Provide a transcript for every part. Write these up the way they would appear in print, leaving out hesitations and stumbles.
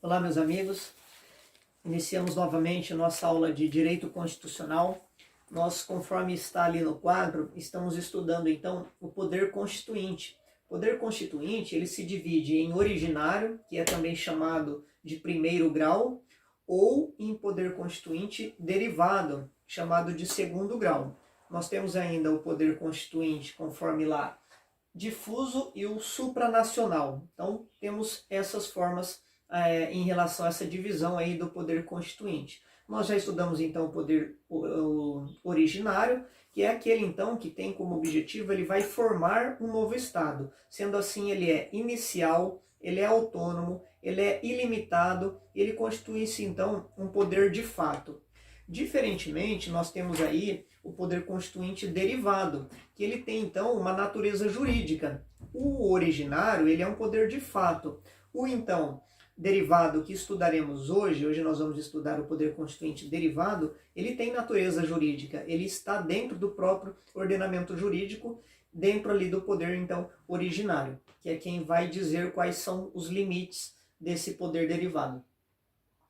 Olá, meus amigos. Iniciamos novamente nossa aula de Direito Constitucional. Nós, conforme está ali no quadro, estamos estudando, então, o poder constituinte. O poder constituinte, ele se divide em originário, que é também chamado de primeiro grau, ou em poder constituinte derivado, chamado de segundo grau. Nós temos ainda o poder constituinte, conforme lá, difuso e o supranacional. Então, temos essas formas em relação a essa divisão aí do poder constituinte. Nós já estudamos então o poder originário, que é aquele então que tem como objetivo, ele vai formar um novo Estado. Sendo assim, ele é inicial, ele é autônomo, ele é ilimitado, ele constitui-se então um poder de fato. Diferentemente, nós temos aí o poder constituinte derivado, que ele tem então uma natureza jurídica. O originário, ele é um poder de fato. O então derivado que estudaremos hoje nós vamos estudar o poder constituinte derivado, ele tem natureza jurídica, ele está dentro do próprio ordenamento jurídico, dentro ali do poder então originário, que é quem vai dizer quais são os limites desse poder derivado.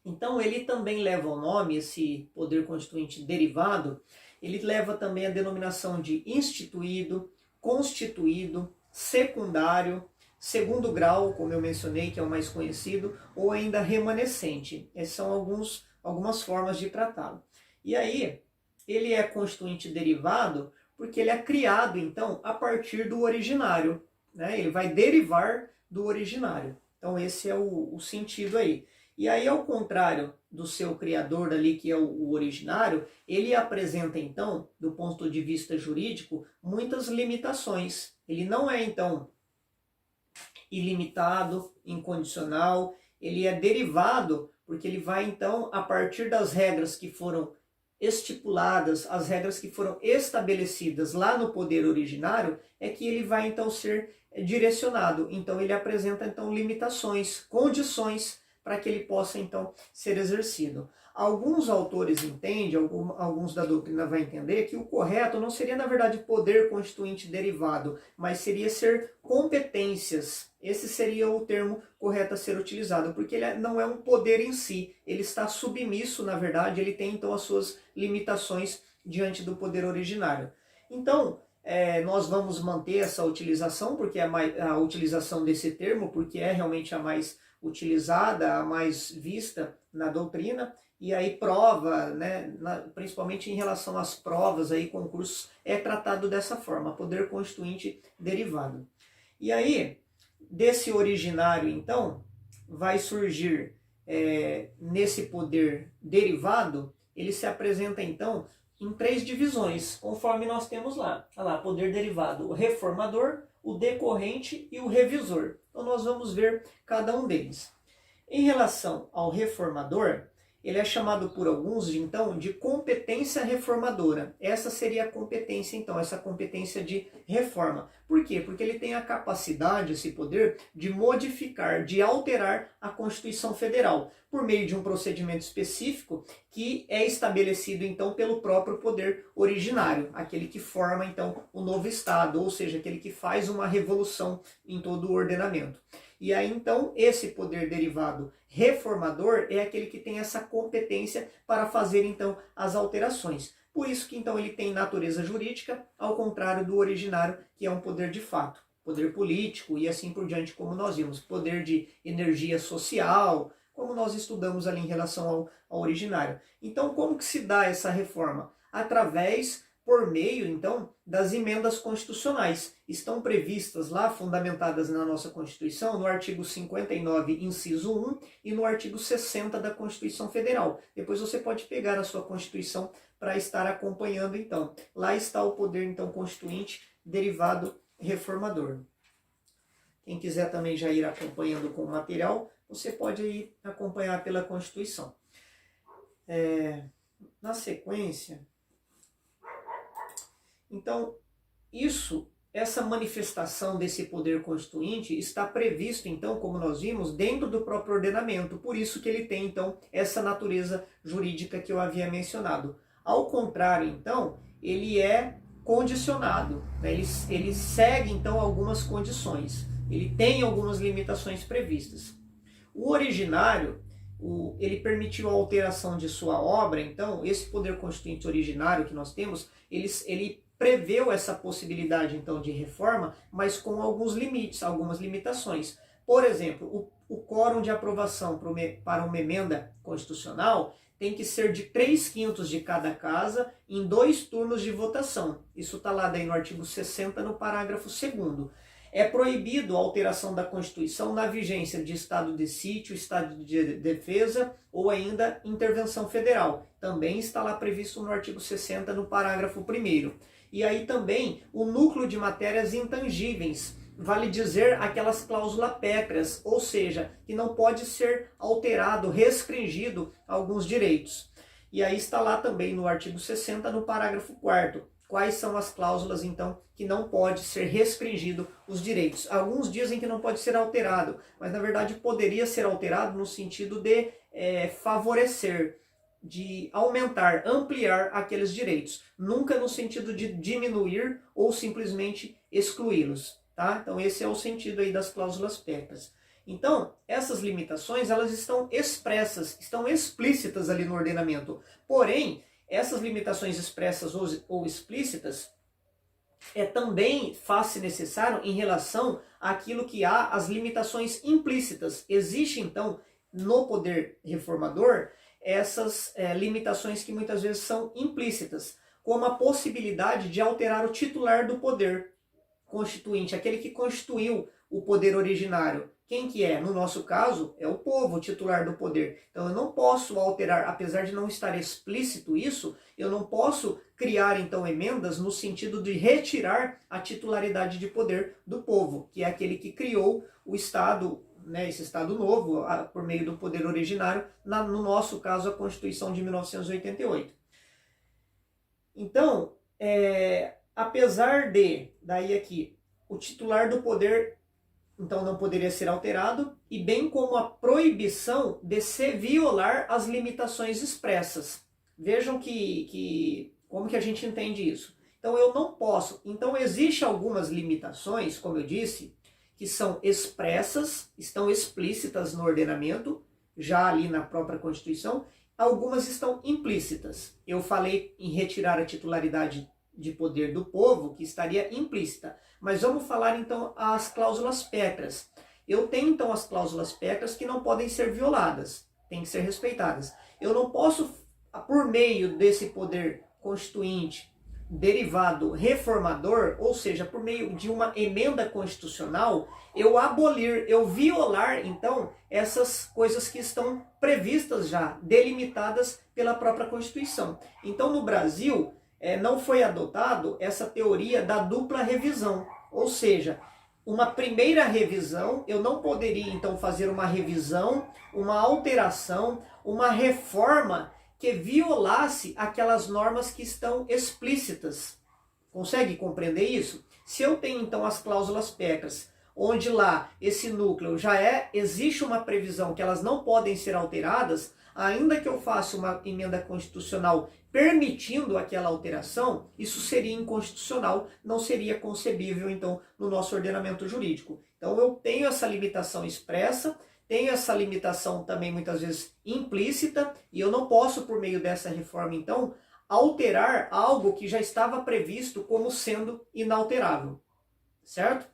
Então ele também leva o nome, esse poder constituinte derivado, ele leva também a denominação de instituído, constituído, secundário, segundo grau, como eu mencionei, que é o mais conhecido, ou ainda remanescente. Essas são algumas formas de tratá-lo. E aí, ele é constituinte derivado porque ele é criado, então, a partir do originário, né? Ele vai derivar do originário. Então, esse é o sentido aí. E aí, ao contrário do seu criador ali, que é o originário, ele apresenta, então, do ponto de vista jurídico, muitas limitações. Ele não é, então, ilimitado, incondicional, ele é derivado, porque ele vai, então, a partir das regras que foram estipuladas, as regras que foram estabelecidas lá no poder originário, é que ele vai, então, ser direcionado. Então, ele apresenta, então, limitações, condições, para que ele possa, então, ser exercido. Alguns autores entendem, alguns da doutrina vão entender, que o correto não seria, na verdade, poder constituinte derivado, mas seria ser competências. Esse seria o termo correto a ser utilizado, porque ele não é um poder em si, ele está submisso, na verdade, ele tem, então, as suas limitações diante do poder originário. Então, nós vamos manter essa utilização, porque a utilização desse termo, porque é realmente a mais utilizada, a mais vista na doutrina, e aí prova, né, principalmente em relação às provas, aí, concursos, é tratado dessa forma, poder constituinte derivado. E aí, desse originário, então, vai surgir, nesse poder derivado, ele se apresenta, então, em 3 divisões, conforme nós temos lá. Olha lá, poder derivado, o reformador, o decorrente e o revisor. Então nós vamos ver cada um deles. Em relação ao reformador, ele é chamado por alguns, então, de competência reformadora. Essa seria a competência, então, essa competência de reforma. Por quê? Porque ele tem a capacidade, esse poder, de modificar, de alterar a Constituição Federal, por meio de um procedimento específico que é estabelecido, então, pelo próprio poder originário, aquele que forma, então, o novo Estado, ou seja, aquele que faz uma revolução em todo o ordenamento. E aí, então, esse poder derivado reformador é aquele que tem essa competência para fazer, então, as alterações. Por isso que, então, ele tem natureza jurídica, ao contrário do originário, que é um poder de fato. Poder político e assim por diante, como nós vimos. Poder de energia social, como nós estudamos ali em relação ao originário. Então, como que se dá essa reforma? Por meio, então, das emendas constitucionais. Estão previstas lá, fundamentadas na nossa Constituição, no artigo 59, inciso 1, e no artigo 60 da Constituição Federal. Depois você pode pegar a sua Constituição para estar acompanhando, então. Lá está o poder, então, constituinte derivado reformador. Quem quiser também já ir acompanhando com o material, você pode ir acompanhar pela Constituição. Na sequência, então, essa manifestação desse poder constituinte está previsto, então, como nós vimos, dentro do próprio ordenamento. Por isso que ele tem, então, essa natureza jurídica que eu havia mencionado. Ao contrário, então, ele é condicionado, né? Ele segue, então, algumas condições. Ele tem algumas limitações previstas. O originário, ele permitiu a alteração de sua obra, então esse poder constituinte originário que nós temos, ele preveu essa possibilidade então de reforma, mas com alguns limites, algumas limitações. Por exemplo, o quórum de aprovação para uma emenda constitucional tem que ser de 3/5 de cada casa em 2 turnos de votação. Isso está lá daí no artigo 60, no parágrafo 2º. É proibido a alteração da Constituição na vigência de estado de sítio, estado de defesa ou ainda intervenção federal. Também está lá previsto no artigo 60, no parágrafo 1º. E aí também o núcleo de matérias intangíveis, vale dizer aquelas cláusulas pétreas, ou seja, que não pode ser alterado, restringido alguns direitos. E aí está lá também no artigo 60, no parágrafo 4º. Quais são as cláusulas, então, que não pode ser restringido os direitos? Alguns dizem que não pode ser alterado, mas na verdade poderia ser alterado no sentido de favorecer, de aumentar, ampliar aqueles direitos. Nunca no sentido de diminuir ou simplesmente excluí-los. Tá? Então esse é o sentido aí das cláusulas pétreas. Então, essas limitações, elas estão expressas, estão explícitas ali no ordenamento. Porém, essas limitações expressas ou explícitas também faz-se necessário em relação àquilo que há as limitações implícitas. Existe, então, no poder reformador, essas limitações que muitas vezes são implícitas, como a possibilidade de alterar o titular do poder constituinte, aquele que constituiu o poder originário. Quem que é? No nosso caso, é o povo, o titular do poder. Então eu não posso alterar, apesar de não estar explícito isso, eu não posso criar então emendas no sentido de retirar a titularidade de poder do povo, que é aquele que criou o Estado, né, esse Estado novo, por meio do poder originário, no nosso caso a Constituição de 1988. Então, apesar de, daí aqui, o titular do poder então não poderia ser alterado, e bem como a proibição de se violar as limitações expressas. Vejam como que a gente entende isso. Então eu não posso, então existem algumas limitações, como eu disse, que são expressas, estão explícitas no ordenamento, já ali na própria Constituição, algumas estão implícitas. Eu falei em retirar a titularidade de poder do povo, que estaria implícita. Mas vamos falar então as cláusulas pétreas. Eu tenho então as cláusulas pétreas que não podem ser violadas, têm que ser respeitadas. Eu não posso, por meio desse poder constituinte derivado reformador, ou seja, por meio de uma emenda constitucional, eu abolir, eu violar então essas coisas que estão previstas já, delimitadas pela própria Constituição. Então no Brasil não foi adotado essa teoria da dupla revisão, ou seja, uma primeira revisão, eu não poderia então fazer uma revisão, uma alteração, uma reforma que violasse aquelas normas que estão explícitas. Consegue compreender isso? Se eu tenho então as cláusulas pétreas, onde lá esse núcleo existe uma previsão que elas não podem ser alteradas, ainda que eu faça uma emenda constitucional permitindo aquela alteração, isso seria inconstitucional, não seria concebível então no nosso ordenamento jurídico. Então eu tenho essa limitação expressa, tenho essa limitação também muitas vezes implícita, e eu não posso, por meio dessa reforma então, alterar algo que já estava previsto como sendo inalterável, certo?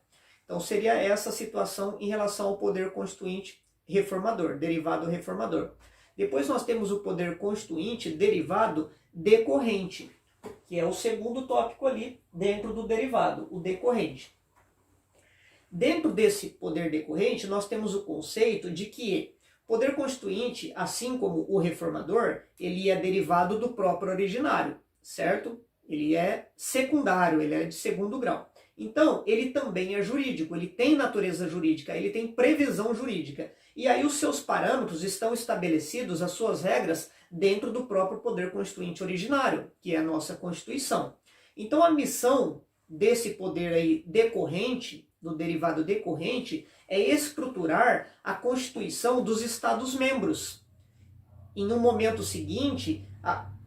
Então seria essa situação em relação ao poder constituinte reformador, derivado reformador. Depois nós temos o poder constituinte derivado decorrente, que é o segundo tópico ali dentro do derivado, o decorrente. Dentro desse poder decorrente, nós temos o conceito de que poder constituinte, assim como o reformador, ele é derivado do próprio originário, certo? Ele é secundário, ele é de segundo grau. Então, ele também é jurídico, ele tem natureza jurídica, ele tem previsão jurídica. E aí os seus parâmetros estão estabelecidos, as suas regras, dentro do próprio poder constituinte originário, que é a nossa Constituição. Então a missão desse poder aí decorrente, do derivado decorrente, é estruturar a Constituição dos Estados-membros. Em um momento seguinte,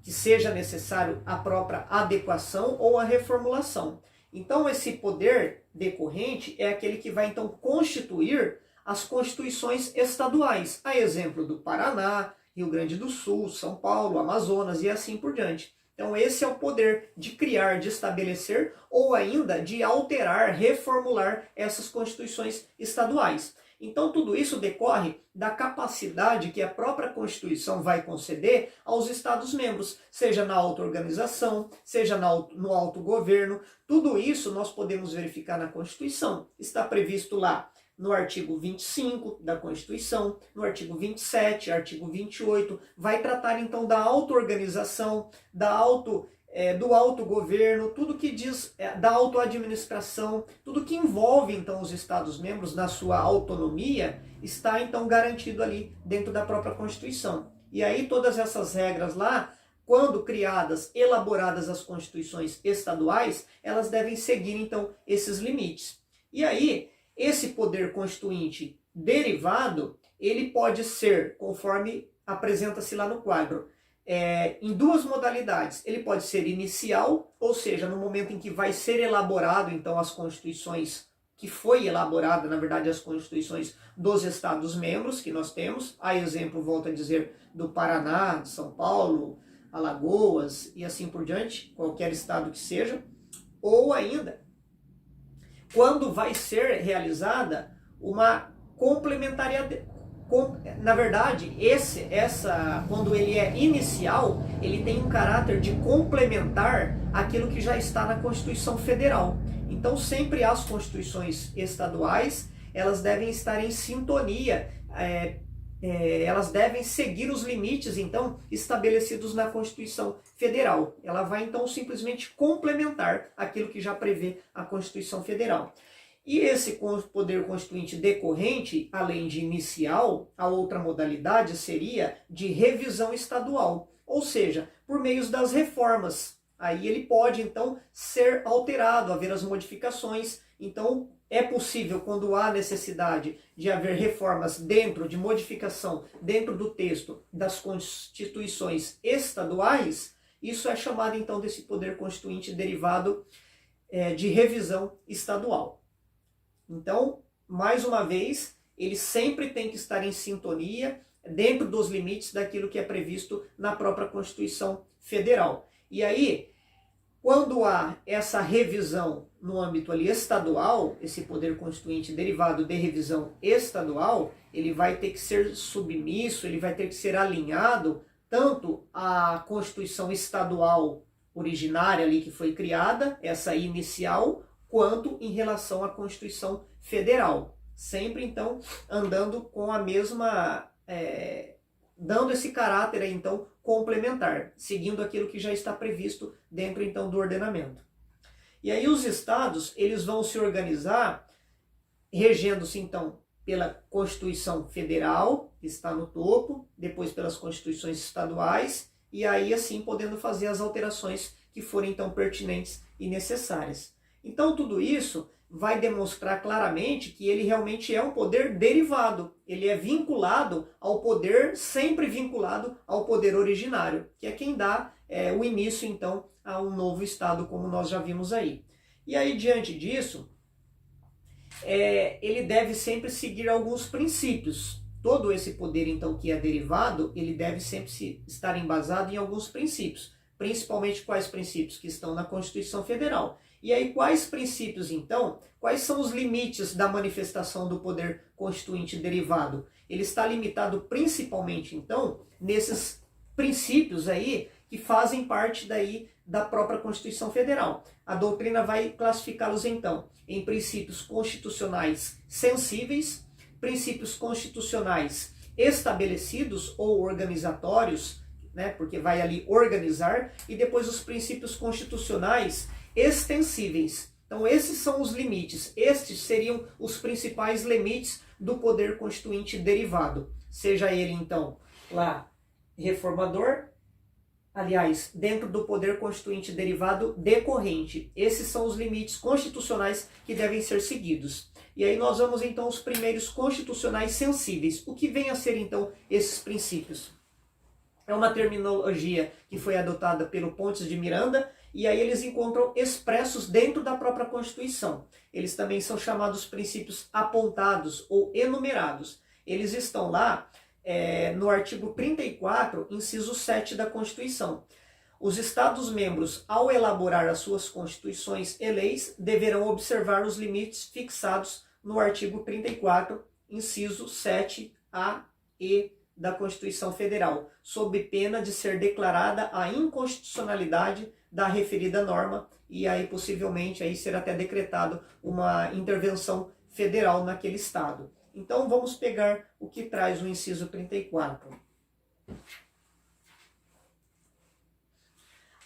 que seja necessário a própria adequação ou a reformulação. Então esse poder decorrente é aquele que vai então constituir as constituições estaduais, a exemplo do Paraná, Rio Grande do Sul, São Paulo, Amazonas e assim por diante. Então esse é o poder de criar, de estabelecer ou ainda de alterar, reformular essas constituições estaduais. Então tudo isso decorre da capacidade que a própria Constituição vai conceder aos Estados-membros, seja na auto-organização, seja no autogoverno. Tudo isso nós podemos verificar na Constituição. Está previsto lá no artigo 25 da Constituição, no artigo 27, artigo 28, vai tratar então da auto-organização, do autogoverno, tudo que diz da autoadministração, tudo que envolve então os Estados-membros na sua autonomia, está então garantido ali dentro da própria Constituição. E aí todas essas regras lá, quando criadas, elaboradas as constituições estaduais, elas devem seguir então esses limites. E aí, esse poder constituinte derivado, ele pode ser, conforme apresenta-se lá no quadro, em duas modalidades. Ele pode ser inicial, ou seja, no momento em que vai ser elaborado então as constituições, que foi elaborada, na verdade, as constituições dos Estados-membros que nós temos, a exemplo, volto a dizer, do Paraná, São Paulo, Alagoas e assim por diante, qualquer estado que seja, ou ainda quando vai ser realizada uma complementariedade. Na verdade, quando ele é inicial, ele tem um caráter de complementar aquilo que já está na Constituição Federal. Então, sempre as constituições estaduais, elas devem estar em sintonia, elas devem seguir os limites, então, estabelecidos na Constituição Federal. Ela vai, então, simplesmente complementar aquilo que já prevê a Constituição Federal. E esse poder constituinte decorrente, além de inicial, a outra modalidade seria de revisão estadual, ou seja, por meio das reformas. Aí ele pode, então, ser alterado, haver as modificações. Então, é possível, quando há necessidade de haver reformas de modificação dentro do texto das constituições estaduais, isso é chamado, então, desse poder constituinte derivado de revisão estadual. Então, mais uma vez, ele sempre tem que estar em sintonia dentro dos limites daquilo que é previsto na própria Constituição Federal. E aí, quando há essa revisão no âmbito ali estadual, esse poder constituinte derivado de revisão estadual, ele vai ter que ser submisso, ele vai ter que ser alinhado tanto à Constituição estadual originária ali que foi criada, essa inicial, quanto em relação à Constituição Federal. Sempre, então, andando com a mesma... dando esse caráter aí, então, complementar, seguindo aquilo que já está previsto dentro, então, do ordenamento. E aí os estados, eles vão se organizar, regendo-se, então, pela Constituição Federal, que está no topo, depois pelas Constituições estaduais, e aí, assim, podendo fazer as alterações que forem, então, pertinentes e necessárias. Então, tudo isso vai demonstrar claramente que ele realmente é um poder derivado. Ele é vinculado ao poder, sempre vinculado ao poder originário, que é quem dá o início, então, a um novo Estado, como nós já vimos aí. E aí, diante disso, ele deve sempre seguir alguns princípios. Todo esse poder, então, que é derivado, ele deve sempre estar embasado em alguns princípios. Principalmente quais princípios que estão na Constituição Federal. E aí, quais princípios, então, quais são os limites da manifestação do poder constituinte derivado? Ele está limitado principalmente, então, nesses princípios aí que fazem parte daí da própria Constituição Federal. A doutrina vai classificá-los, então, em princípios constitucionais sensíveis, princípios constitucionais estabelecidos ou organizatórios, né, porque vai ali organizar, e depois os princípios constitucionais extensíveis. Então esses são os limites, estes seriam os principais limites do poder constituinte derivado, seja ele então lá reformador, aliás, dentro do poder constituinte derivado decorrente. Esses são os limites constitucionais que devem ser seguidos. E aí nós vamos então aos primeiros constitucionais sensíveis. O que vem a ser então esses princípios? É uma terminologia que foi adotada pelo Pontes de Miranda e aí eles encontram expressos dentro da própria Constituição. Eles também são chamados princípios apontados ou enumerados. Eles estão lá no artigo 34, inciso 7 da Constituição. Os Estados-membros, ao elaborar as suas constituições e leis, deverão observar os limites fixados no artigo 34, inciso 7A e da Constituição Federal, sob pena de ser declarada a inconstitucionalidade da referida norma e aí possivelmente aí ser até decretado uma intervenção federal naquele estado. Então vamos pegar o que traz o inciso 34.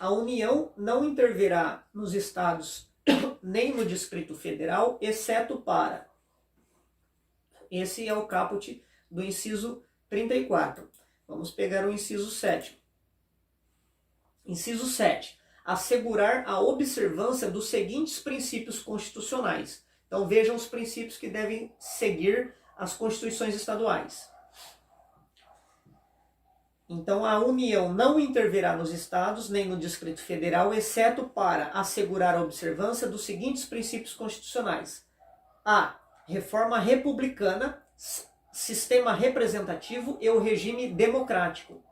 A União não intervirá nos estados nem no Distrito Federal, exceto para... Esse é o caput do inciso 34. Vamos pegar o inciso 7. Inciso 7. Assegurar a observância dos seguintes princípios constitucionais. Então vejam os princípios que devem seguir as constituições estaduais. Então a União não intervirá nos estados nem no Distrito Federal, exceto para assegurar a observância dos seguintes princípios constitucionais. A. Reforma republicana, sistema representativo e o regime democrático.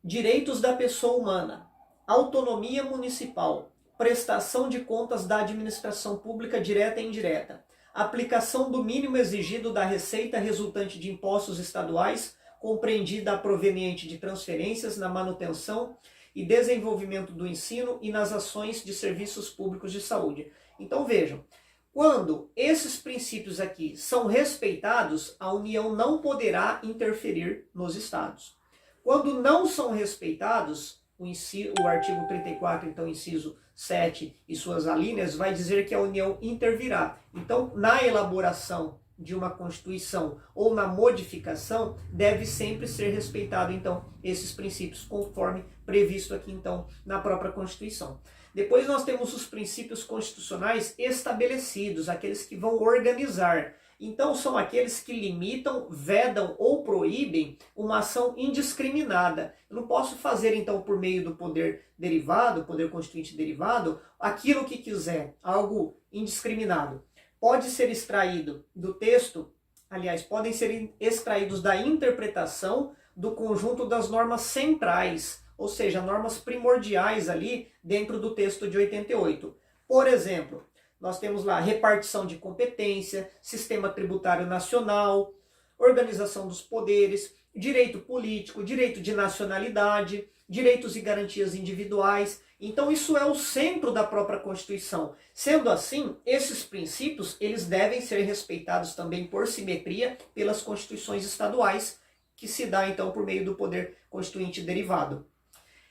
Direitos da pessoa humana. Autonomia municipal. Prestação de contas da administração pública direta e indireta. Aplicação do mínimo exigido da receita resultante de impostos estaduais, compreendida a proveniente de transferências na manutenção e desenvolvimento do ensino e nas ações de serviços públicos de saúde. Então vejam, quando esses princípios aqui são respeitados, a União não poderá interferir nos estados. Quando não são respeitados, o artigo 34, então inciso 7 e suas alíneas, vai dizer que a União intervirá. Então, na elaboração de uma Constituição ou na modificação, deve sempre ser respeitado, então, esses princípios, conforme previsto aqui, então, na própria Constituição. Depois nós temos os princípios constitucionais estabelecidos, aqueles que vão organizar. Então, são aqueles que limitam, vedam ou proíbem uma ação indiscriminada. Eu não posso fazer, então, por meio do poder derivado, poder constituinte derivado, aquilo que quiser, algo indiscriminado. Pode ser extraído do texto, aliás, podem ser extraídos da interpretação do conjunto das normas centrais, ou seja, normas primordiais ali dentro do texto de 88. Por exemplo, nós temos lá repartição de competência, sistema tributário nacional, organização dos poderes, direito político, direito de nacionalidade, direitos e garantias individuais. Então isso é o centro da própria Constituição. Sendo assim, esses princípios eles devem ser respeitados também por simetria pelas constituições estaduais, que se dá então por meio do poder constituinte derivado.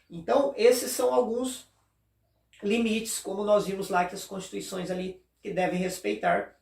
Então esses são alguns limites, como nós vimos lá que as constituições ali que devem respeitar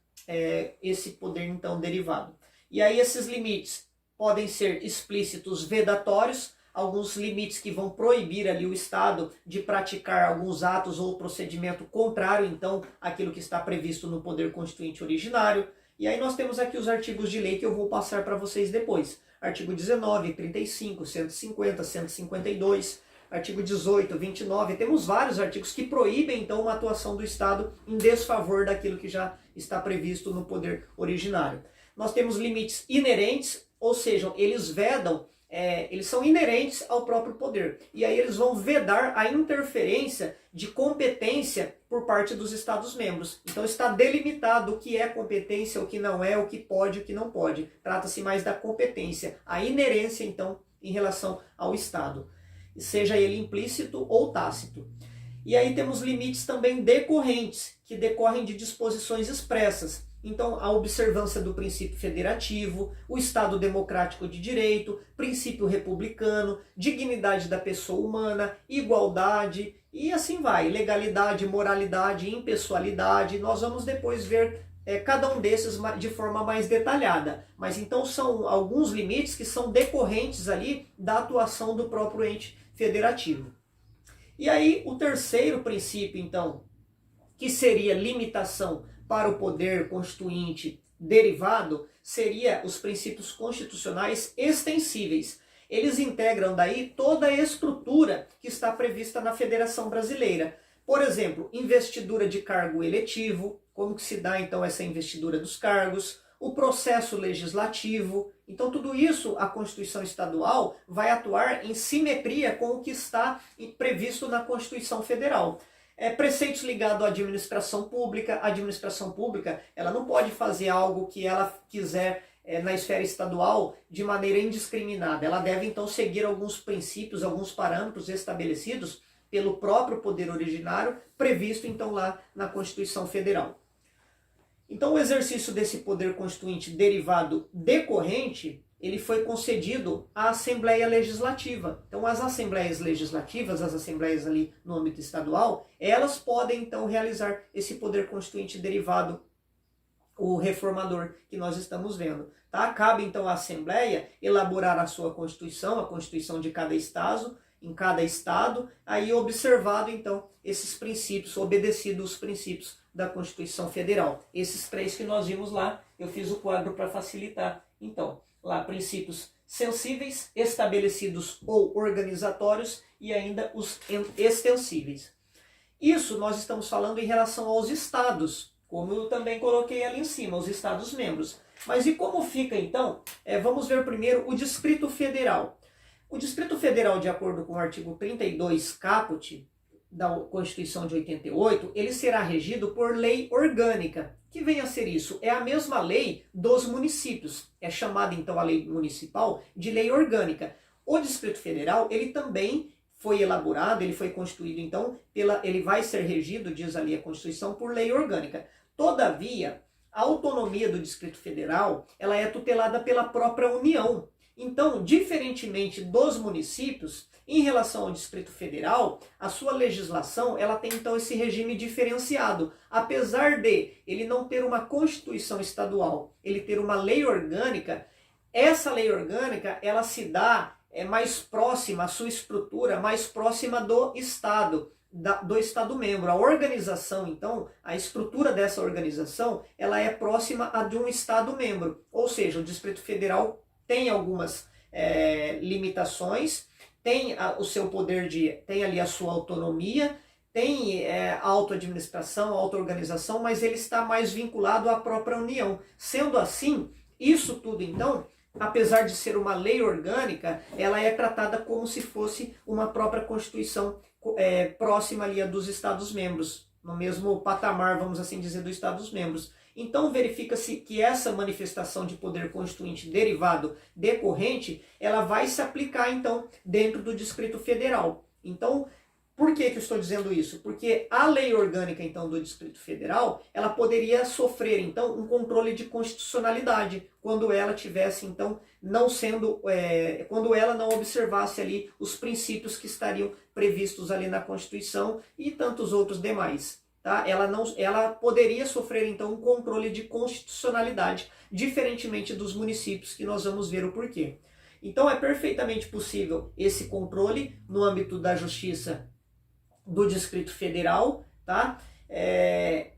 esse poder então derivado. E aí esses limites podem ser explícitos vedatórios, alguns limites que vão proibir ali o Estado de praticar alguns atos ou procedimento contrário, então, àquilo que está previsto no poder constituinte originário. E aí nós temos aqui os artigos de lei que eu vou passar para vocês depois. Artigo 19, 35, 150, 152, artigo 18, 29. Temos vários artigos que proíbem, então, uma atuação do Estado em desfavor daquilo que já está previsto no poder originário. Nós temos limites inerentes, ou seja, eles vedam, eles são inerentes ao próprio poder. E aí eles vão vedar a interferência de competência por parte dos Estados-membros. Então está delimitado o que é competência, o que não é, o que pode, o que não pode. Trata-se mais da competência, a inerência, então, em relação ao Estado, seja ele implícito ou tácito. E aí temos limites também decorrentes, que decorrem de disposições expressas. Então, a observância do princípio federativo, o Estado democrático de direito, princípio republicano, dignidade da pessoa humana, igualdade e assim vai. Legalidade, moralidade, impessoalidade. Nós vamos depois ver cada um desses de forma mais detalhada. Mas então são alguns limites que são decorrentes ali da atuação do próprio ente federativo. E aí o terceiro princípio, então, que seria limitação para o poder constituinte derivado, seria os princípios constitucionais extensíveis. Eles integram daí toda a estrutura que está prevista na Federação Brasileira. Por exemplo, investidura de cargo eletivo, como que se dá então essa investidura dos cargos, o processo legislativo. Então tudo isso a Constituição Estadual vai atuar em simetria com o que está previsto na Constituição Federal. Preceitos ligados à administração pública. A administração pública ela não pode fazer algo que ela quiser na esfera estadual de maneira indiscriminada. Ela deve então seguir alguns princípios, alguns parâmetros estabelecidos pelo próprio poder originário, previsto então lá na Constituição Federal. Então o exercício desse poder constituinte derivado decorrente, ele foi concedido à Assembleia Legislativa. Então as Assembleias Legislativas, as Assembleias ali no âmbito estadual, elas podem então realizar esse poder constituinte derivado, o reformador que nós estamos vendo. Tá? Cabe então à Assembleia elaborar a sua Constituição, a Constituição de cada estado, em cada estado, aí observado então esses princípios, obedecidos os princípios da Constituição Federal. Esses três que nós vimos lá, eu fiz o quadro para facilitar. Então, lá princípios sensíveis, estabelecidos ou organizatórios e ainda os extensíveis. Isso nós estamos falando em relação aos estados, como eu também coloquei ali em cima, os estados membros. Mas e como fica então? Vamos ver primeiro o Distrito Federal. O Distrito Federal, de acordo com o artigo 32 caput da Constituição de 88, ele será regido por lei orgânica. Que vem a ser isso? É a mesma lei dos municípios. É chamada então a lei municipal de lei orgânica. O Distrito Federal, ele também foi elaborado, ele foi constituído então, ele vai ser regido, diz ali a Constituição, por lei orgânica. Todavia, a autonomia do Distrito Federal, ela é tutelada pela própria União. Então, diferentemente dos municípios, em relação ao Distrito Federal, a sua legislação ela tem então esse regime diferenciado. Apesar de ele não ter uma Constituição estadual, ele ter uma lei orgânica, essa lei orgânica ela se dá mais próxima, a sua estrutura mais próxima do Estado, do Estado membro. A organização, então, a estrutura dessa organização, ela é próxima a de um Estado membro. Ou seja, o Distrito Federal tem algumas limitações, tem o seu poder tem ali a sua autonomia, tem autoadministração, autoorganização, mas ele está mais vinculado à própria União. Sendo assim, isso tudo então, apesar de ser uma lei orgânica, ela é tratada como se fosse uma própria Constituição próxima ali a dos Estados-membros, no mesmo patamar, vamos assim dizer, dos Estados-membros. Então verifica-se que essa manifestação de poder constituinte derivado decorrente, ela vai se aplicar então dentro do Distrito Federal. Então, por que eu estou dizendo isso? Porque a lei orgânica então do Distrito Federal, ela poderia sofrer então um controle de constitucionalidade quando ela tivesse então não sendo, quando ela não observasse ali os princípios que estariam previstos ali na Constituição e tantos outros demais. Tá? Ela poderia sofrer então um controle de constitucionalidade, diferentemente dos municípios, que nós vamos ver o porquê. Então é perfeitamente possível esse controle no âmbito da Justiça do Distrito Federal, tá?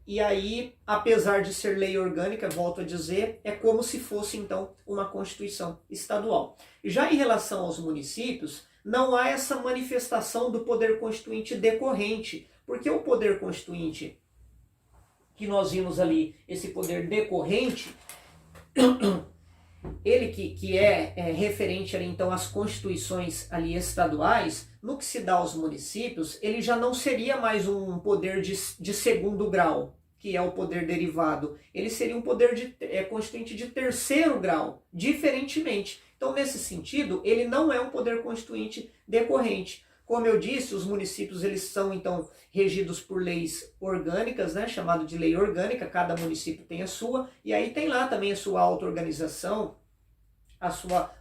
E aí, apesar de ser lei orgânica, volto a dizer, é como se fosse então uma Constituição estadual. Já em relação aos municípios, não há essa manifestação do poder constituinte decorrente, porque o poder constituinte que nós vimos ali, esse poder decorrente, ele que é referente ali, então às constituições ali estaduais, no que se dá aos municípios, ele já não seria mais um poder de segundo grau, que é o poder derivado. Ele seria um poder constituinte de terceiro grau, diferentemente. Então, nesse sentido, ele não é um poder constituinte decorrente. Como eu disse, os municípios eles são então regidos por leis orgânicas, né, chamado de lei orgânica, cada município tem a sua, e aí tem lá também a sua auto-organização,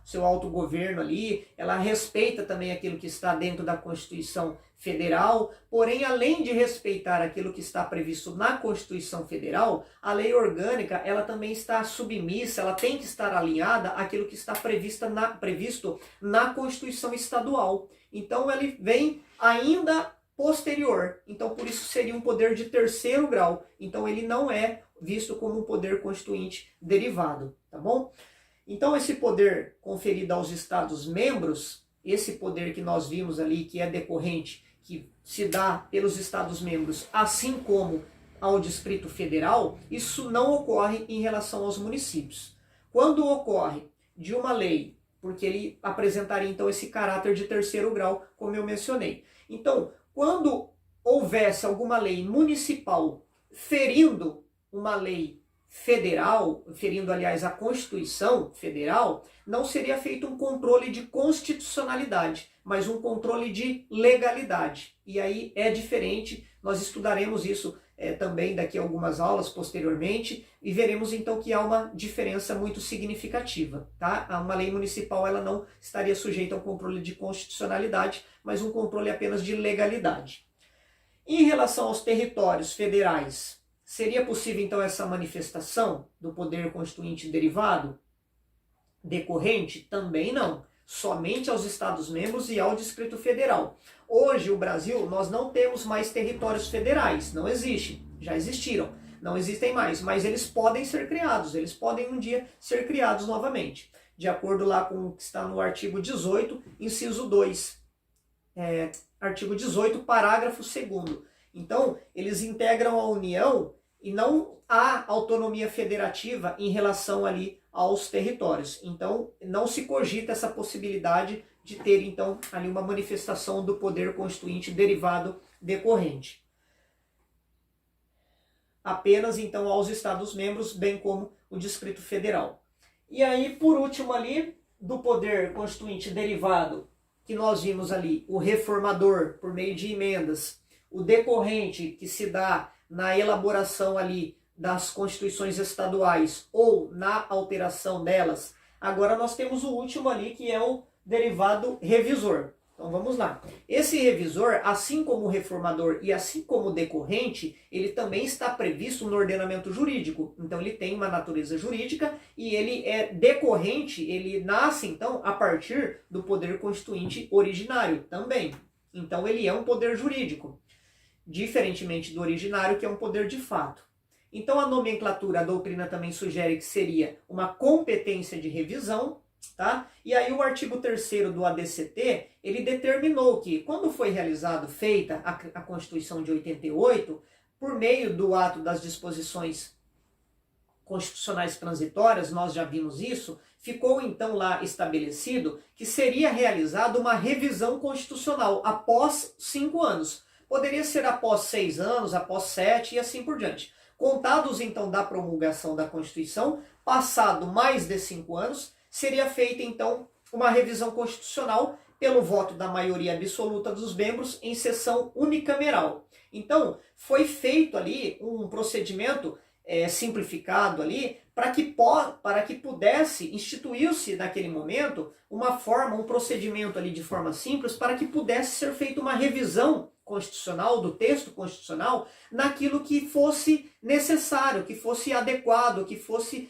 seu autogoverno ali, ela respeita também aquilo que está dentro da Constituição Federal, porém, além de respeitar aquilo que está previsto na Constituição Federal, a lei orgânica, ela também está submissa, ela tem que estar alinhada àquilo que está previsto na Constituição Estadual. Então, ele vem ainda posterior, então por isso seria um poder de terceiro grau, então ele não é visto como um poder constituinte derivado, tá bom? Então esse poder conferido aos Estados-membros, esse poder que nós vimos ali, que é decorrente, que se dá pelos Estados-membros, assim como ao Distrito Federal, isso não ocorre em relação aos municípios. Quando ocorre de uma lei, porque ele apresentaria então esse caráter de terceiro grau, como eu mencionei. Então, quando houvesse alguma lei municipal ferindo uma lei federal, ferindo, aliás, a Constituição Federal, não seria feito um controle de constitucionalidade, mas um controle de legalidade. E aí é diferente, nós estudaremos isso também daqui a algumas aulas posteriormente, e veremos então que há uma diferença muito significativa. Tá? Uma lei municipal ela não estaria sujeita a um controle de constitucionalidade, mas um controle apenas de legalidade. Em relação aos territórios federais, seria possível então essa manifestação do poder constituinte derivado decorrente? Também não. Somente aos Estados-membros e ao Distrito Federal. Hoje, o Brasil, nós não temos mais territórios federais, não existe, já existiram, não existem mais, mas eles podem ser criados, eles podem um dia ser criados novamente, de acordo lá com o que está no artigo 18, inciso 2, artigo 18, parágrafo 2º. Então, eles integram a União e não há autonomia federativa em relação ali aos territórios. Então, não se cogita essa possibilidade de ter, então, ali uma manifestação do poder constituinte derivado decorrente. Apenas, então, aos Estados-membros, bem como o Distrito Federal. E aí, por último ali, do poder constituinte derivado, que nós vimos ali, o reformador, por meio de emendas, o decorrente, que se dá na elaboração ali das constituições estaduais ou na alteração delas. Agora nós temos o último ali, que é o derivado revisor. Então vamos lá. Esse revisor, assim como o reformador e assim como o decorrente, ele também está previsto no ordenamento jurídico. Então ele tem uma natureza jurídica e ele é decorrente, ele nasce então a partir do poder constituinte originário também. Então ele é um poder jurídico, diferentemente do originário, que é um poder de fato. Então a nomenclatura, a doutrina também sugere que seria uma competência de revisão, tá? E aí o artigo 3º do ADCT, ele determinou que quando foi feita a Constituição de 88, por meio do ato das disposições constitucionais transitórias, nós já vimos isso, ficou então lá estabelecido que seria realizada uma revisão constitucional após 5 anos. Poderia ser após 6 anos, após 7 e assim por diante. Contados então da promulgação da Constituição, passado mais de 5 anos, seria feita então uma revisão constitucional pelo voto da maioria absoluta dos membros em sessão unicameral. Então, foi feito ali um procedimento simplificado ali para que pudesse, instituiu-se naquele momento uma forma, um procedimento ali de forma simples para que pudesse ser feita uma revisão constitucional, do texto constitucional, naquilo que fosse necessário, que fosse adequado, que fosse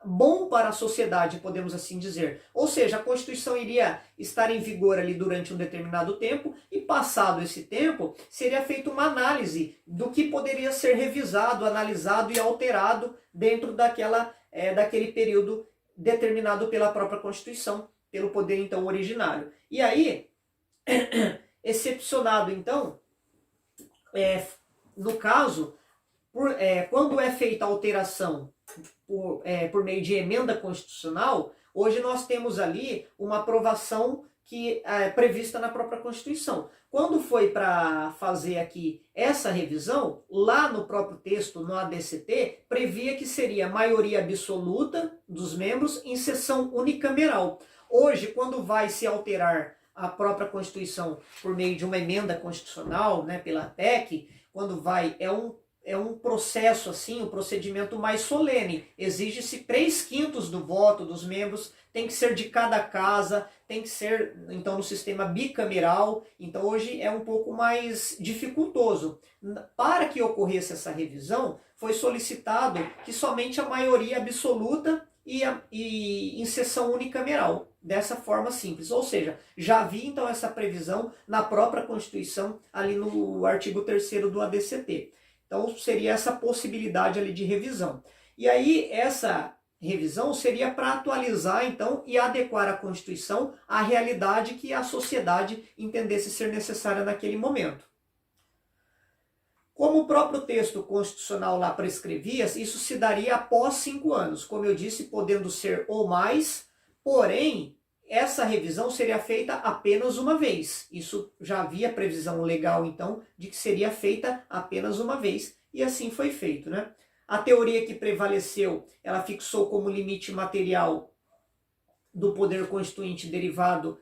bom para a sociedade, podemos assim dizer. Ou seja, a Constituição iria estar em vigor ali durante um determinado tempo e passado esse tempo, seria feita uma análise do que poderia ser revisado, analisado e alterado dentro daquele período determinado pela própria Constituição, pelo poder então originário. E aí, excepcionado então, no caso, quando é feita a alteração por meio de emenda constitucional, hoje nós temos ali uma aprovação que é prevista na própria Constituição. Quando foi para fazer aqui essa revisão, lá no próprio texto, no ADCT, previa que seria maioria absoluta dos membros em sessão unicameral. Hoje, quando vai se alterar a própria Constituição por meio de uma emenda constitucional, né, pela PEC, quando é um processo assim, um procedimento mais solene. Exige-se 3/5 do voto dos membros, tem que ser de cada casa, tem que ser, então, no sistema bicameral. Então, hoje é um pouco mais dificultoso. Para que ocorresse essa revisão, foi solicitado que somente a maioria absoluta e em sessão unicameral, dessa forma simples. Ou seja, já havia então essa previsão na própria Constituição, ali no artigo 3º do ADCT. Então seria essa possibilidade ali de revisão. E aí essa revisão seria para atualizar, então, e adequar a Constituição à realidade que a sociedade entendesse ser necessária naquele momento. Como o próprio texto constitucional lá prescrevia, isso se daria após 5 anos, como eu disse, podendo ser ou mais, porém, essa revisão seria feita apenas uma vez. Isso já havia previsão legal, então, de que seria feita apenas uma vez, e assim foi feito, né? A teoria que prevaleceu, ela fixou como limite material do poder constituinte derivado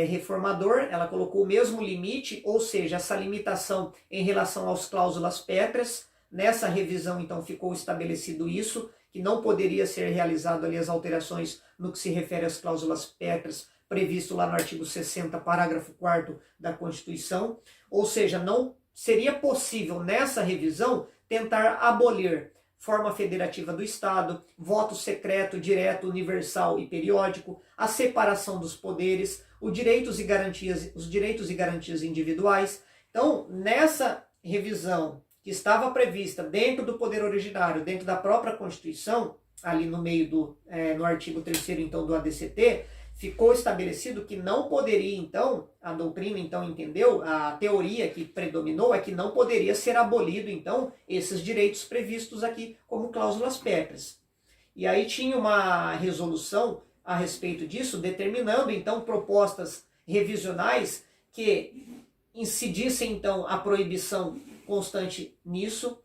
reformador, ela colocou o mesmo limite, ou seja, essa limitação em relação às cláusulas pétreas. Nessa revisão, então, ficou estabelecido isso, que não poderia ser realizado ali as alterações no que se refere às cláusulas pétreas, previsto lá no artigo 60, parágrafo 4º da Constituição. Ou seja, não seria possível, nessa revisão, tentar abolir forma federativa do Estado, voto secreto, direto, universal e periódico, a separação dos poderes, os direitos e garantias individuais. Então, nessa revisão que estava prevista dentro do poder originário, dentro da própria Constituição, ali no meio no artigo 3º, então, do ADCT, ficou estabelecido que não poderia, então, a doutrina, então, entendeu, a teoria que predominou é que não poderia ser abolido, então, esses direitos previstos aqui como cláusulas pétreas. E aí tinha uma resolução a respeito disso, determinando, então, propostas revisionais que incidissem, então, a proibição constante nisso,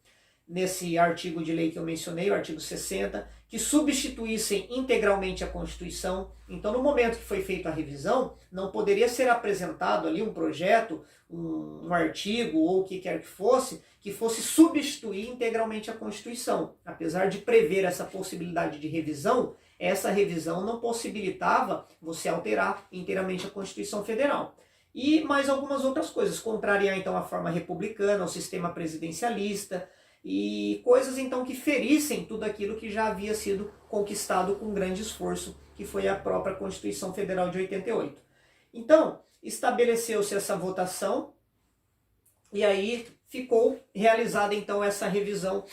nesse artigo de lei que eu mencionei, o artigo 60, que substituíssem integralmente a Constituição. Então, no momento que foi feita a revisão, não poderia ser apresentado ali um projeto, um artigo ou o que quer que fosse substituir integralmente a Constituição. Apesar de prever essa possibilidade de revisão, essa revisão não possibilitava você alterar inteiramente a Constituição Federal. E mais algumas outras coisas, contrariar então a forma republicana, o sistema presidencialista, e coisas então que ferissem tudo aquilo que já havia sido conquistado com grande esforço, que foi a própria Constituição Federal de 88. Então, estabeleceu-se essa votação e aí ficou realizada então essa revisão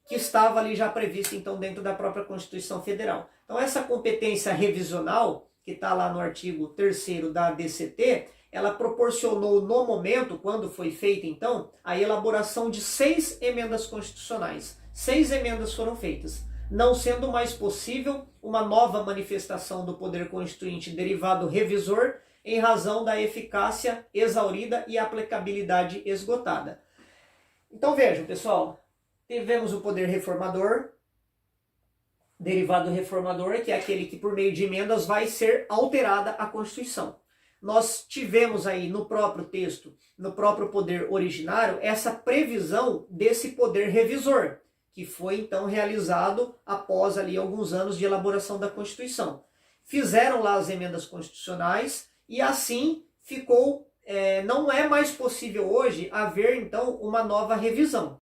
que estava ali já prevista então dentro da própria Constituição Federal. Então essa competência revisional, que está lá no artigo 3º da ADCT, ela proporcionou no momento, quando foi feita então, a elaboração de 6 emendas constitucionais. 6 emendas foram feitas, não sendo mais possível uma nova manifestação do poder constituinte derivado revisor em razão da eficácia exaurida e aplicabilidade esgotada. Então vejam, pessoal, tivemos o poder reformador, derivado reformador, que é aquele que por meio de emendas vai ser alterada a Constituição. Nós tivemos aí no próprio texto, no próprio poder originário, essa previsão desse poder revisor, que foi então realizado após ali alguns anos de elaboração da Constituição. Fizeram lá as emendas constitucionais e assim ficou, não é mais possível hoje haver então uma nova revisão.